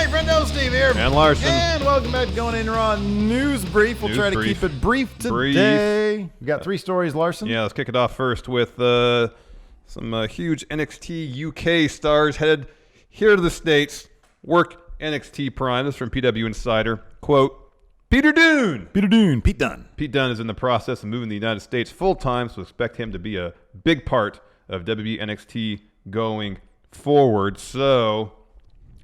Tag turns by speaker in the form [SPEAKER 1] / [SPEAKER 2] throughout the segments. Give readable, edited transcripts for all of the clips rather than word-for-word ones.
[SPEAKER 1] Hey, friendo, Steve here.
[SPEAKER 2] And Larson.
[SPEAKER 1] And welcome back to Going In Raw News Brief. We'll try to keep it brief today. We got 3 stories, Larson.
[SPEAKER 2] Yeah, let's kick it off first with some huge NXT UK stars headed here to the States. Work NXT Prime. This is from PW Insider. Quote, Pete Dunn.
[SPEAKER 1] Pete Dunn.
[SPEAKER 2] Pete Dunn is in the process of moving to the United States full-time, so expect him to be a big part of WWE NXT going forward. So,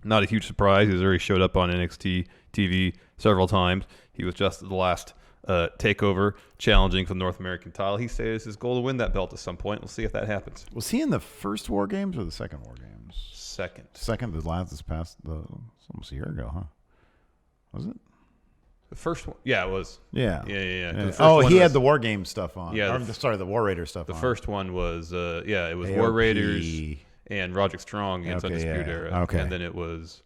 [SPEAKER 2] not a huge surprise. He's already showed up on NXT TV several times. He was just at the last takeover, challenging for the North American title. He says his goal to win that belt at some point. We'll see if that happens.
[SPEAKER 1] Was he in the first War Games or the second War Games?
[SPEAKER 2] Second.
[SPEAKER 1] Almost a year ago, huh? Was it?
[SPEAKER 2] The first one? Yeah, it was.
[SPEAKER 1] Yeah.
[SPEAKER 2] He
[SPEAKER 1] had the War Games stuff on.
[SPEAKER 2] Yeah.
[SPEAKER 1] The War Raiders stuff on.
[SPEAKER 2] The first one was, it was
[SPEAKER 1] AOP.
[SPEAKER 2] War Raiders and Roderick Strong against Undisputed Era.
[SPEAKER 1] Okay.
[SPEAKER 2] And then it was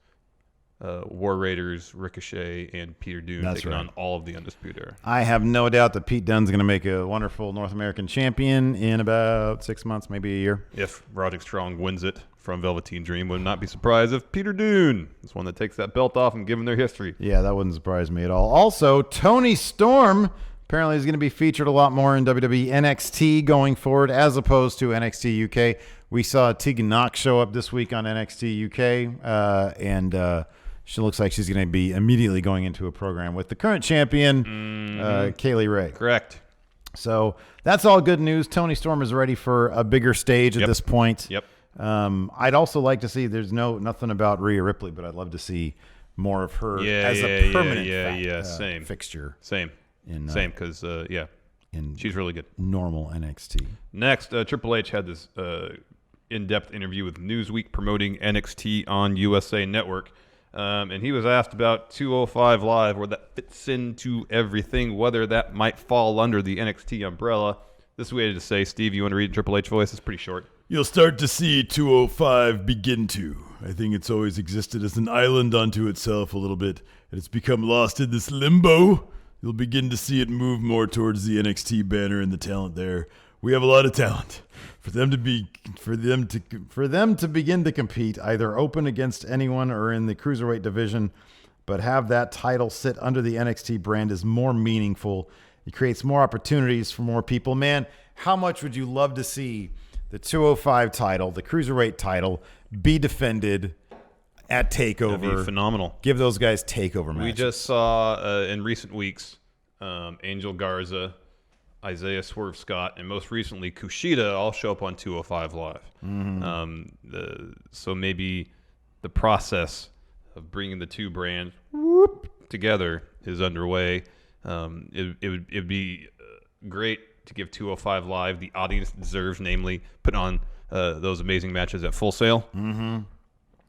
[SPEAKER 2] War Raiders, Ricochet, and Peter Dunn taking on all of the Undisputed Era.
[SPEAKER 1] I have no doubt that Pete Dunn's going to make a wonderful North American champion in about 6 months, maybe a year.
[SPEAKER 2] If Roderick Strong wins it from Velveteen Dream, would not be surprised if Peter Dunn is one that takes that belt off and given their history.
[SPEAKER 1] Yeah, that wouldn't surprise me at all. Also, Tony Storm apparently is going to be featured a lot more in WWE NXT going forward as opposed to NXT UK. We saw Tegan Knox show up this week on NXT UK, and she looks like she's going to be immediately going into a program with the current champion, Kaylee Ray.
[SPEAKER 2] Correct.
[SPEAKER 1] So that's all good news. Tony Storm is ready for a bigger stage at this point.
[SPEAKER 2] Yep.
[SPEAKER 1] I'd also like to see, there's nothing about Rhea Ripley, but I'd love to see more of her as a permanent fixture.
[SPEAKER 2] Same, because, she's really good.
[SPEAKER 1] Normal NXT.
[SPEAKER 2] Next, Triple H had this in-depth interview with Newsweek promoting NXT on USA Network. And he was asked about 205 Live, where that fits into everything, whether that might fall under the NXT umbrella. This is the way to say, Steve, you want to read Triple H voice? It's pretty short.
[SPEAKER 3] You'll start to see 205 begin to. I think it's always existed as an island unto itself a little bit, and it's become lost in this limbo. You'll begin to see it move more towards the NXT banner and the talent there. We have a lot of talent. For them to begin to compete, either open against anyone or in the cruiserweight division, but have that title sit under the NXT brand is more meaningful. It creates more opportunities for more people. Man, how much would you love to see the 205 title, the cruiserweight title, be defended at TakeOver?
[SPEAKER 2] That'd be phenomenal.
[SPEAKER 1] Give those guys TakeOver matches.
[SPEAKER 2] We just saw in recent weeks Angel Garza, Isaiah Swerve Scott, and most recently Kushida all show up on 205 Live. Mm-hmm. So maybe the process of bringing the two brands together is underway. It would be great to give 205 Live the audience it deserves, namely put on those amazing matches at Full Sail.
[SPEAKER 1] Mm-hmm.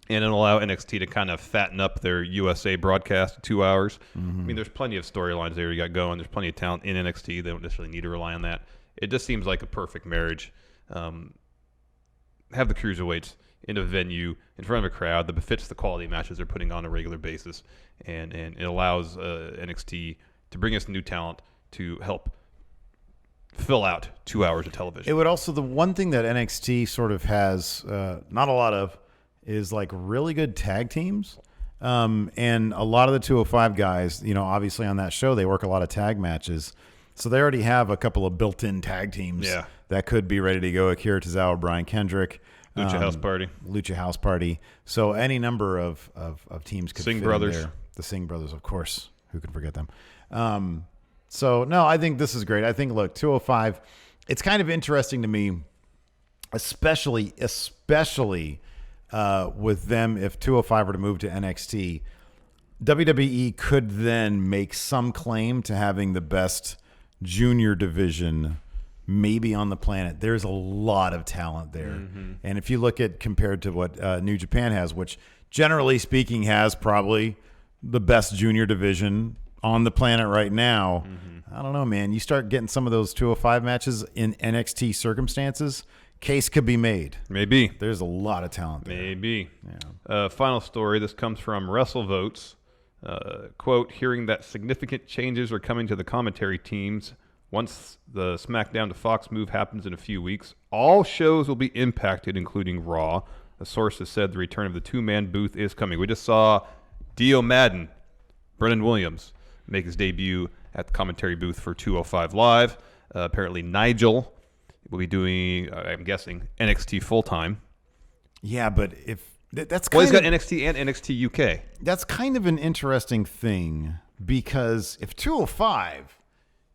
[SPEAKER 2] And it'll allow NXT to kind of fatten up their USA broadcast to 2 hours. Mm-hmm. I mean, there's plenty of storylines they already got going. There's plenty of talent in NXT. They don't necessarily need to rely on that. It just seems like a perfect marriage. Have the cruiserweights in a venue in front of a crowd that befits the quality matches they're putting on a regular basis. And it allows NXT to bring us new talent to help fill out 2 hours of television.
[SPEAKER 1] It would also, the one thing that NXT sort of has, not a lot of, is like really good tag teams. And a lot of the 205 guys, obviously on that show, they work a lot of tag matches. So they already have a couple of built-in tag teams that could be ready to go. Akira Tozawa, Brian Kendrick.
[SPEAKER 2] Lucha
[SPEAKER 1] House Party. So any number of teams could
[SPEAKER 2] Singh
[SPEAKER 1] fit
[SPEAKER 2] Brothers.
[SPEAKER 1] in there. The Singh Brothers, of course. Who can forget them? So, no, I think this is great. I think, look, 205, it's kind of interesting to me, especially with them, if 205 were to move to NXT, WWE could then make some claim to having the best junior division maybe on the planet. There's a lot of talent there. Mm-hmm. And if you look at compared to what New Japan has, which generally speaking has probably the best junior division on the planet right now, I don't know, man. You start getting some of those 205 matches in NXT circumstances, case could be made.
[SPEAKER 2] Maybe.
[SPEAKER 1] There's a lot of talent there.
[SPEAKER 2] Maybe. Yeah. Final story. This comes from WrestleVotes. Quote, hearing that significant changes are coming to the commentary teams once the SmackDown to Fox move happens in a few weeks. All shows will be impacted, including Raw. A source has said the return of the two-man booth is coming. We just saw Dio Madden, Brennan Williams make his debut at the commentary booth for 205 Live. Apparently Nigel will be doing, I'm guessing, NXT full-time.
[SPEAKER 1] Yeah, but if that's
[SPEAKER 2] Well,
[SPEAKER 1] kind
[SPEAKER 2] he's got
[SPEAKER 1] of,
[SPEAKER 2] NXT and NXT UK.
[SPEAKER 1] that's kind of an interesting thing, because if 205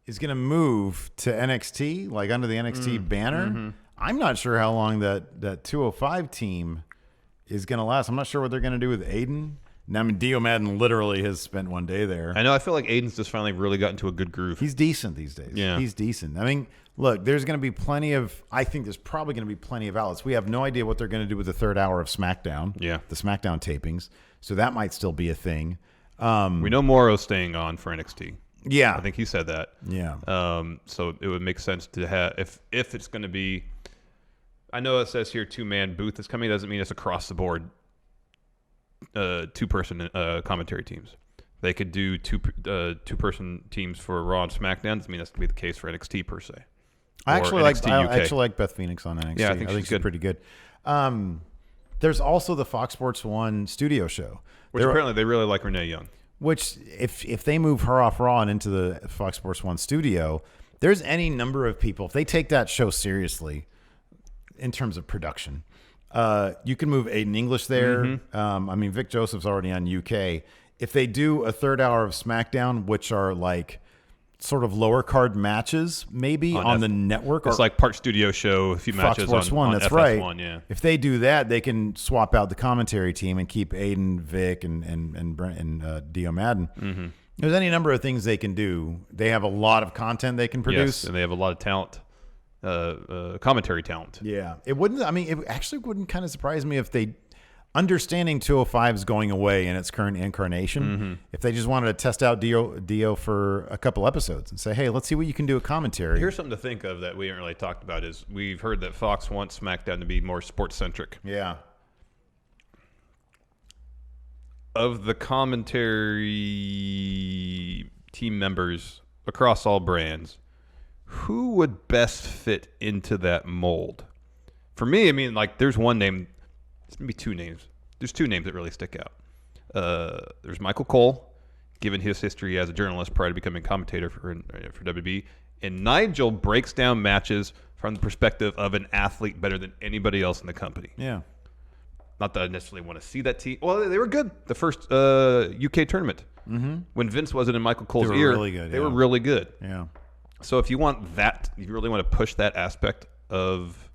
[SPEAKER 1] is going to move to NXT, like under the NXT banner, I'm not sure how long that 205 team is going to last. I'm not sure what they're going to do with Aiden. Now, I mean, Dio Madden literally has spent one day there.
[SPEAKER 2] I know. I feel like Aiden's just finally really got into a good groove.
[SPEAKER 1] He's decent these days.
[SPEAKER 2] Yeah.
[SPEAKER 1] He's decent. I mean, look, there's going to be plenty of, I think there's probably going to be plenty of outlets. We have no idea what they're going to do with the third hour of SmackDown.
[SPEAKER 2] Yeah.
[SPEAKER 1] The SmackDown tapings. So that might still be a thing.
[SPEAKER 2] We know Morrow's staying on for NXT.
[SPEAKER 1] Yeah.
[SPEAKER 2] I think he said that.
[SPEAKER 1] Yeah.
[SPEAKER 2] So it would make sense to have, if it's going to be, I know it says here 2-man booth is coming. Doesn't mean it's across the board. 2-person commentary teams. They could do 2-person teams for Raw and SmackDown. Doesn't mean that's going to be the case for NXT per se.
[SPEAKER 1] I
[SPEAKER 2] Or
[SPEAKER 1] actually like Beth Phoenix on NXT.
[SPEAKER 2] Yeah, I think she's good.
[SPEAKER 1] pretty good. There's also the Fox Sports 1 studio show.
[SPEAKER 2] Which apparently they really like Renee Young.
[SPEAKER 1] Which, if they move her off Raw and into the Fox Sports 1 studio, there's any number of people, if they take that show seriously in terms of production, you can move Aiden English there. I mean, Vic Joseph's already on UK. If they do a third hour of SmackDown, which are like sort of lower card matches, maybe on the network.
[SPEAKER 2] It's like part studio show, a few
[SPEAKER 1] Fox
[SPEAKER 2] matches
[SPEAKER 1] Sports
[SPEAKER 2] on
[SPEAKER 1] 1,
[SPEAKER 2] on
[SPEAKER 1] that's
[SPEAKER 2] FS1,
[SPEAKER 1] right.
[SPEAKER 2] yeah.
[SPEAKER 1] If they do that, they can swap out the commentary team and keep Aiden, Vic, and Brent and Dio Madden. There's any number of things they can do. They have a lot of content they can produce.
[SPEAKER 2] Yes, and they have a lot of talent, commentary talent.
[SPEAKER 1] Yeah, it wouldn't. I mean, it actually wouldn't kind of surprise me if they, understanding 205 is going away in its current incarnation, if they just wanted to test out Dio for a couple episodes and say, hey, let's see what you can do with commentary.
[SPEAKER 2] Here's something to think of that we haven't really talked about is we've heard that Fox wants SmackDown to be more sports centric.
[SPEAKER 1] Yeah.
[SPEAKER 2] Of the commentary team members across all brands, who would best fit into that mold? For me, I mean, like, there's one name. There's going to be 2 names. There's 2 names that really stick out. There's Michael Cole, given his history as a journalist prior to becoming a commentator for WB. And Nigel breaks down matches from the perspective of an athlete better than anybody else in the company.
[SPEAKER 1] Yeah.
[SPEAKER 2] Not that I necessarily want to see that team. Well, they were good the first UK tournament. When Vince wasn't in Michael Cole's
[SPEAKER 1] They were
[SPEAKER 2] ear,
[SPEAKER 1] really good,
[SPEAKER 2] they
[SPEAKER 1] yeah.
[SPEAKER 2] were really good.
[SPEAKER 1] Yeah.
[SPEAKER 2] So if you want that, if you really want to push that aspect of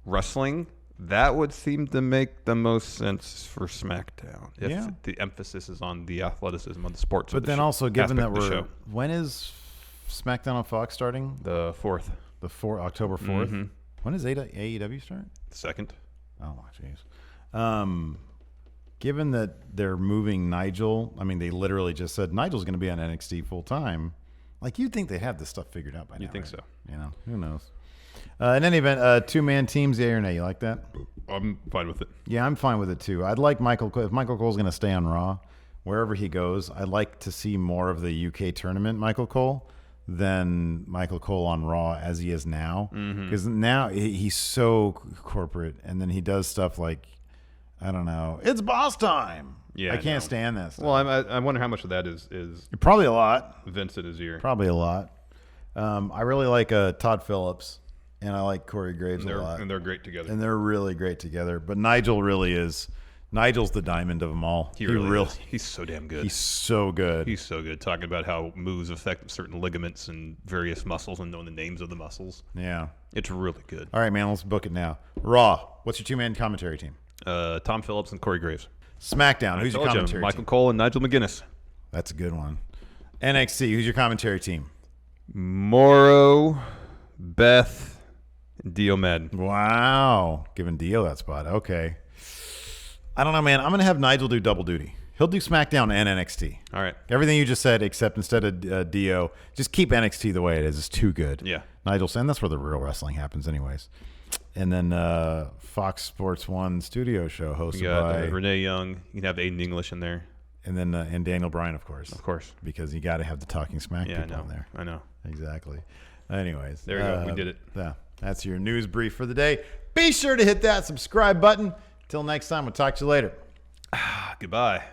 [SPEAKER 2] wrestling, that would seem to make the most sense for SmackDown. If the emphasis is on the athleticism of the sports.
[SPEAKER 1] But then also, given that
[SPEAKER 2] show.
[SPEAKER 1] when is SmackDown on Fox starting?
[SPEAKER 2] The 4th.
[SPEAKER 1] October 4th? When does AEW start?
[SPEAKER 2] 2nd.
[SPEAKER 1] Oh, jeez. Given that they're moving Nigel, I mean, they literally just said Nigel's going to be on NXT full time. Like, you'd think they'd have this stuff figured out by now.
[SPEAKER 2] You think
[SPEAKER 1] right?
[SPEAKER 2] so?
[SPEAKER 1] You know, who knows? In any event, 2-man teams, yeah or nay? You like that?
[SPEAKER 2] I'm fine with it.
[SPEAKER 1] Yeah, I'm fine with it too. I'd like Michael Cole. If Michael Cole's going to stay on Raw, wherever he goes, I'd like to see more of the UK tournament Michael Cole than Michael Cole on Raw as he is now. Because now he's so corporate, and then he does stuff like, I don't know, it's boss time.
[SPEAKER 2] Yeah,
[SPEAKER 1] I can't stand that stuff.
[SPEAKER 2] Well, I wonder how much of that is
[SPEAKER 1] Probably a lot.
[SPEAKER 2] Vince in his ear.
[SPEAKER 1] Probably a lot. I really like Todd Phillips, and I like Corey Graves a lot.
[SPEAKER 2] And they're great together.
[SPEAKER 1] And they're really great together. But Nigel really is. Nigel's the diamond of them all.
[SPEAKER 2] He really is. He's so damn good.
[SPEAKER 1] He's so good.
[SPEAKER 2] He's so good. Talking about how moves affect certain ligaments and various muscles and knowing the names of the muscles.
[SPEAKER 1] Yeah.
[SPEAKER 2] It's really good.
[SPEAKER 1] All right, man, let's book it now. Raw, what's your 2-man commentary team?
[SPEAKER 2] Tom Phillips and Corey Graves.
[SPEAKER 1] SmackDown, who's your commentary
[SPEAKER 2] Michael
[SPEAKER 1] team?
[SPEAKER 2] Cole and Nigel McGuinness.
[SPEAKER 1] That's a good one. NXT, who's your commentary team?
[SPEAKER 2] Morrow, Beth, and Dio Madden.
[SPEAKER 1] Wow. Giving Dio that spot. Okay. I don't know, man. I'm going to have Nigel do double duty. He'll do SmackDown and NXT.
[SPEAKER 2] All right.
[SPEAKER 1] Everything you just said, except instead of Dio, just keep NXT the way it is. It's too good.
[SPEAKER 2] Yeah.
[SPEAKER 1] Nigel's, and that's where the real wrestling happens anyways. And then Fox Sports 1 studio show hosted
[SPEAKER 2] You got
[SPEAKER 1] by
[SPEAKER 2] Renee Young. You can have Aiden English in there.
[SPEAKER 1] And then and Daniel Bryan, of course.
[SPEAKER 2] Of course.
[SPEAKER 1] Because you got to have the Talking Smack
[SPEAKER 2] Yeah,
[SPEAKER 1] people in there.
[SPEAKER 2] I know.
[SPEAKER 1] Exactly. Anyways.
[SPEAKER 2] There you go. We did it.
[SPEAKER 1] Yeah. That's your news brief for the day. Be sure to hit that subscribe button. Till next time, we'll talk to you later.
[SPEAKER 2] Goodbye.